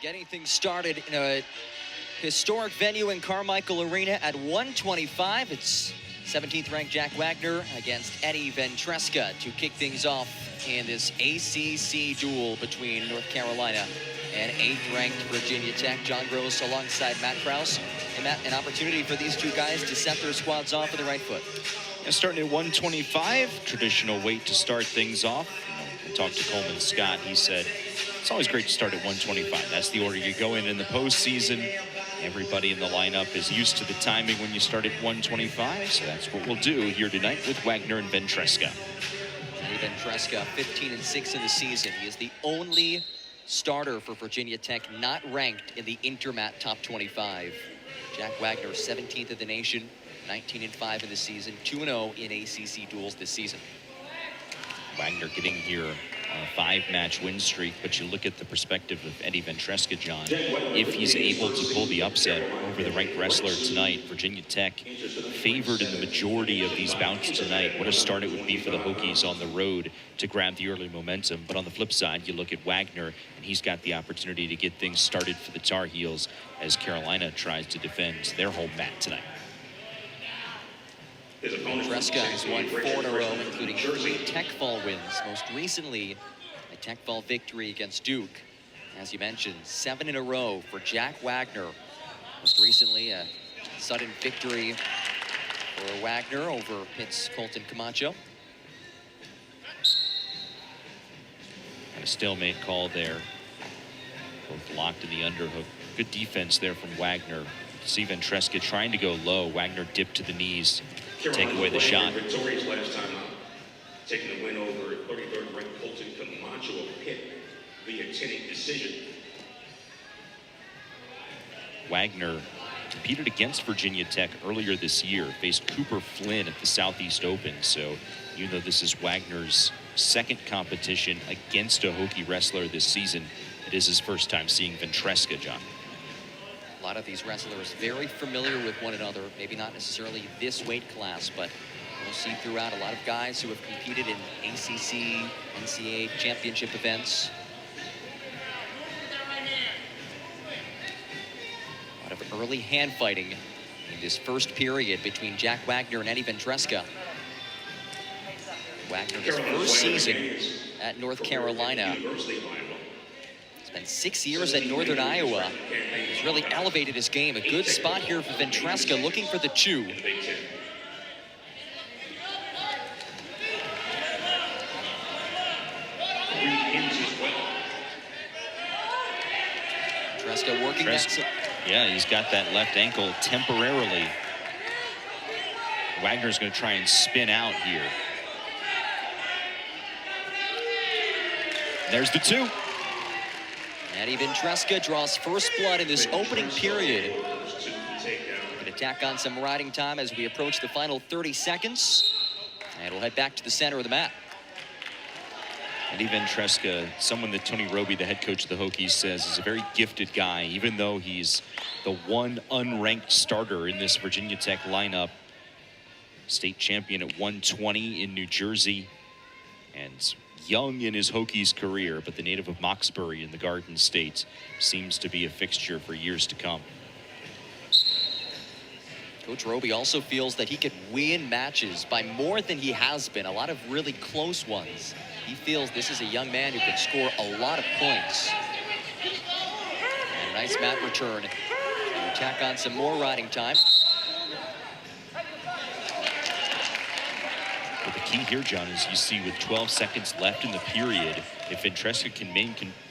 Getting things started in a historic venue in Carmichael Arena at 125. It's 17th ranked Jack Wagner against Eddie Ventresca to kick things off in this ACC duel between North Carolina and 8th ranked Virginia Tech. John Gross alongside Matt Krause. And Matt, an opportunity for these two guys to set their squads off with the right foot. And starting at 125, traditional weight to start things off. I talked to Coleman Scott. He said it's always great to start at 125. That's the order you go in the postseason. Everybody in the lineup is used to the timing when you start at 125, so that's what we'll do here tonight with Wagner and Ventresca. Ventresca, 15-6 in the season. He is the only starter for Virginia Tech not ranked in the Intermat top 25. Jack Wagner, 17th in the nation, 19-5 in the season, 2-0 in ACC duels this season. Wagner getting here on a 5-match win streak, but you look at the perspective of Eddie Ventresca, John. If he's able to pull the upset over the ranked wrestler tonight, Virginia Tech favored in the majority of these bouts tonight. What a start it would be for the Hokies on the road to grab the early momentum. But on the flip side, you look at Wagner, and he's got the opportunity to get things started for the Tar Heels as Carolina tries to defend their home mat tonight. Ventresca has won 4 in a row, including 3 Tech Fall wins. Most recently, a Tech Fall victory against Duke. As you mentioned, 7 in a row for Jack Wagner. Most recently, a sudden victory for Wagner over Pitt's Colton Camacho. And a stalemate call there. Both locked in the underhook. Good defense there from Wagner. See Ventresca trying to go low. Wagner dipped to the knees. Take away the shot. Victorious last time out, taking the win over 33rd ranked Colton Camacho of Pitt via 10-8 decision. Wagner competed against Virginia Tech earlier this year, faced Cooper Flynn at the Southeast Open. So even though this is Wagner's second competition against a Hokie wrestler this season, it is his first time seeing Ventresca, John. A lot of these wrestlers very familiar with one another, maybe not necessarily this weight class, but we'll see throughout a lot of guys who have competed in ACC, NCAA championship events. A lot of early hand fighting in this first period between Jack Wagner and Eddie Ventresca. Wagner, his first season at North Carolina. Spent 6 years at Northern Iowa. He's really elevated his game. A good spot here for Ventresca, looking for the 2. Ventresca working that. Yeah, he's got that left ankle temporarily. Wagner's going to try and spin out here. There's the 2. Eddie Ventresca draws first blood in this opening period. Going to tack on some riding time as we approach the final 30 seconds. And we'll head back to the center of the mat. Eddie Ventresca, someone that Tony Roby, the head coach of the Hokies, says is a very gifted guy, even though he's the one unranked starter in this Virginia Tech lineup. State champion at 120 in New Jersey. And young in his Hokies career, but the native of Moxbury in the Garden State seems to be a fixture for years to come. Coach Roby also feels that he could win matches by more than he has been, a lot of really close ones. He feels this is a young man who could score a lot of points. And a nice mat return to tack on some more riding time. But the key here, John, is you see with 12 seconds left in the period, if Ventresca can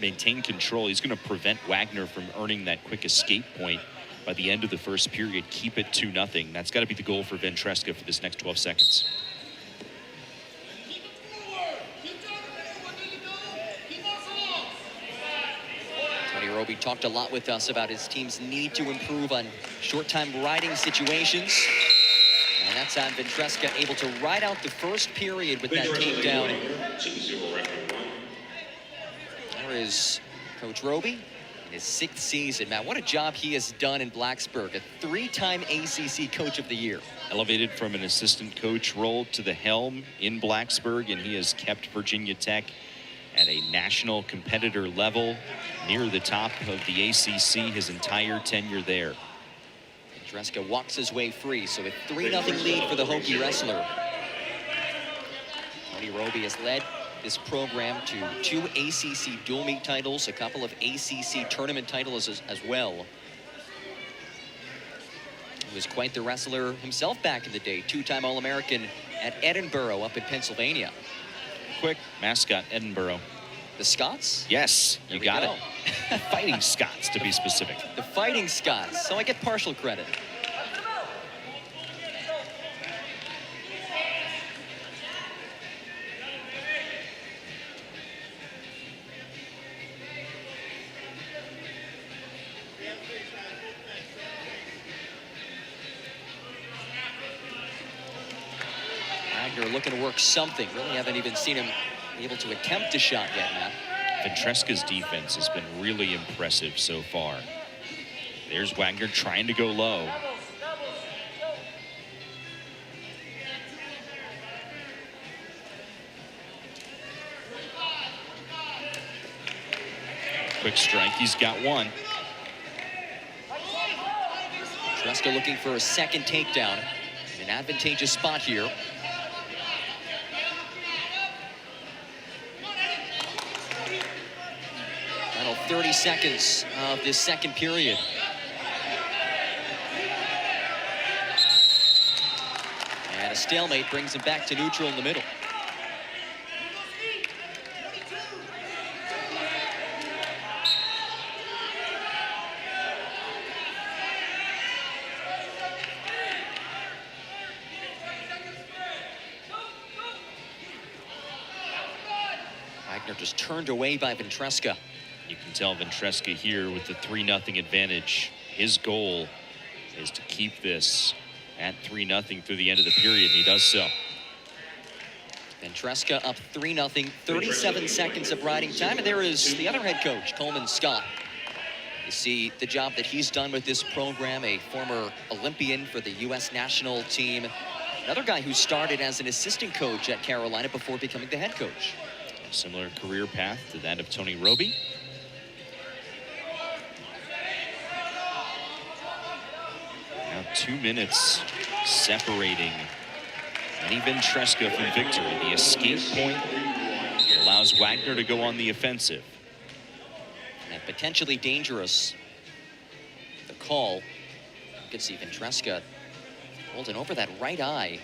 maintain control, he's going to prevent Wagner from earning that quick escape point by the end of the first period. Keep it 2-0. That's got to be the goal for Ventresca for this next 12 seconds. Tony Roby talked a lot with us about his team's need to improve on short-time riding situations. And that's on Ventresca, able to ride out the first period with that takedown. There is Coach Roby in his 6th season. Matt, what a job he has done in Blacksburg, a 3-time ACC Coach of the Year. Elevated from an assistant coach role to the helm in Blacksburg, and he has kept Virginia Tech at a national competitor level, near the top of the ACC his entire tenure there. Ventresca walks his way free, so a 3-0 lead for the Hokie wrestler. Tony Roby has led this program to 2 ACC dual meet titles, a couple of ACC tournament titles as well. He was quite the wrestler himself back in the day, 2-time All-American at Edinburgh up in Pennsylvania. Quick mascot, Edinburgh. The Scots? Yes, you got it. The Fighting Scots, to be specific. The Fighting Scots, so I get partial credit. Wagner looking to work something. Really haven't even seen him able to attempt a shot yet, Matt. Ventresca's defense has been really impressive so far. There's Wagner trying to go low. Quick strike, he's got one. Ventresca looking for a second takedown. An advantageous spot here. Final 30 seconds of this second period. And a stalemate brings him back to neutral in the middle. Wagner just turned away by Ventresca. You can tell Ventresca here with the 3-0 advantage. His goal is to keep this at 3-0 through the end of the period, and he does so. Ventresca up 3-0, 37 seconds of riding time, and there is the other head coach, Coleman Scott. You see the job that he's done with this program, a former Olympian for the U.S. national team. Another guy who started as an assistant coach at Carolina before becoming the head coach. A similar career path to that of Tony Roby. Now 2 minutes separating Eddie Ventresca from victory. The escape point allows Wagner to go on the offensive. And potentially dangerous. The call. You can see Ventresca holding over that right eye.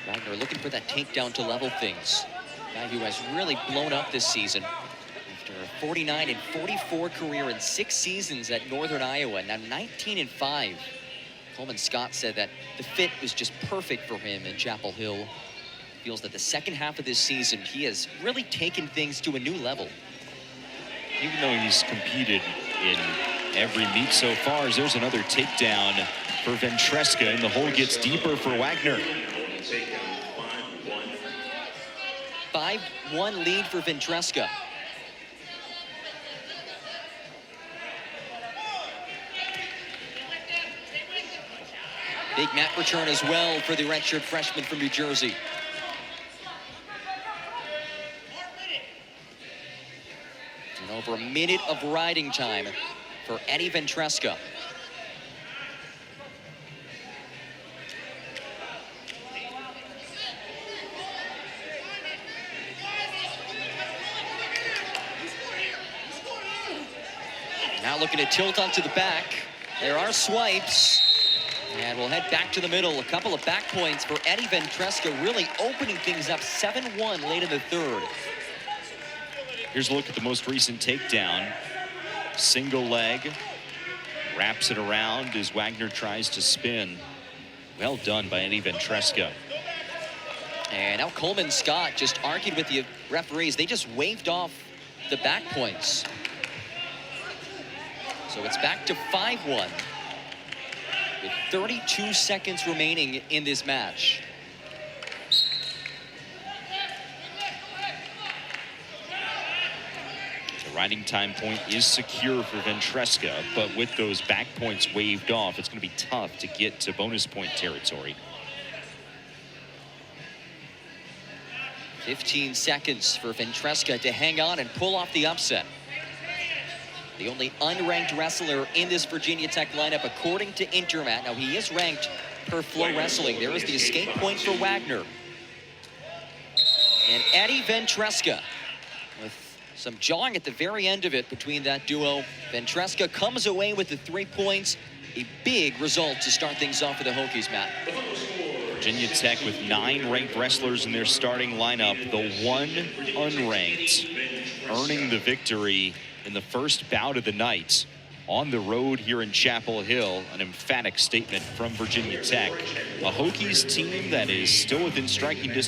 Wagner looking for that takedown to level things. Guy who has really blown up this season. After a 49 and 44 career in 6 seasons at Northern Iowa, now 19-5. Coleman Scott said that the fit was just perfect for him in Chapel Hill. Feels that the second half of this season, he has really taken things to a new level. Even though he's competed in every meet so far, there's another takedown for Ventresca, and the hole gets deeper for Wagner. 5-1 lead for Ventresca. Big mat return as well for the redshirt freshman from New Jersey. And over a minute of riding time for Eddie Ventresca. Now looking to tilt onto the back. There are swipes. And we'll head back to the middle. A couple of back points for Eddie Ventresca, really opening things up 7-1 late in the third. Here's a look at the most recent takedown. Single leg. Wraps it around as Wagner tries to spin. Well done by Eddie Ventresca. And now Coleman Scott just argued with the referees. They just waved off the back points. So it's back to 5-1 with 32 seconds remaining in this match. Riding time point is secure for Ventresca, but with those back points waved off, it's going to be tough to get to bonus point territory. 15 seconds for Ventresca to hang on and pull off the upset. The only unranked wrestler in this Virginia Tech lineup, according to Intermat. Now, he is ranked per Flow Wrestling. There is the escape point for Wagner. And Eddie Ventresca with some jawing at the very end of it between that duo. Ventresca comes away with the 3 points. A big result to start things off for the Hokies, Matt. Virginia Tech with 9 ranked wrestlers in their starting lineup. The one unranked earning the victory in the first bout of the night on the road here in Chapel Hill. An emphatic statement from Virginia Tech. A Hokies team that is still within striking distance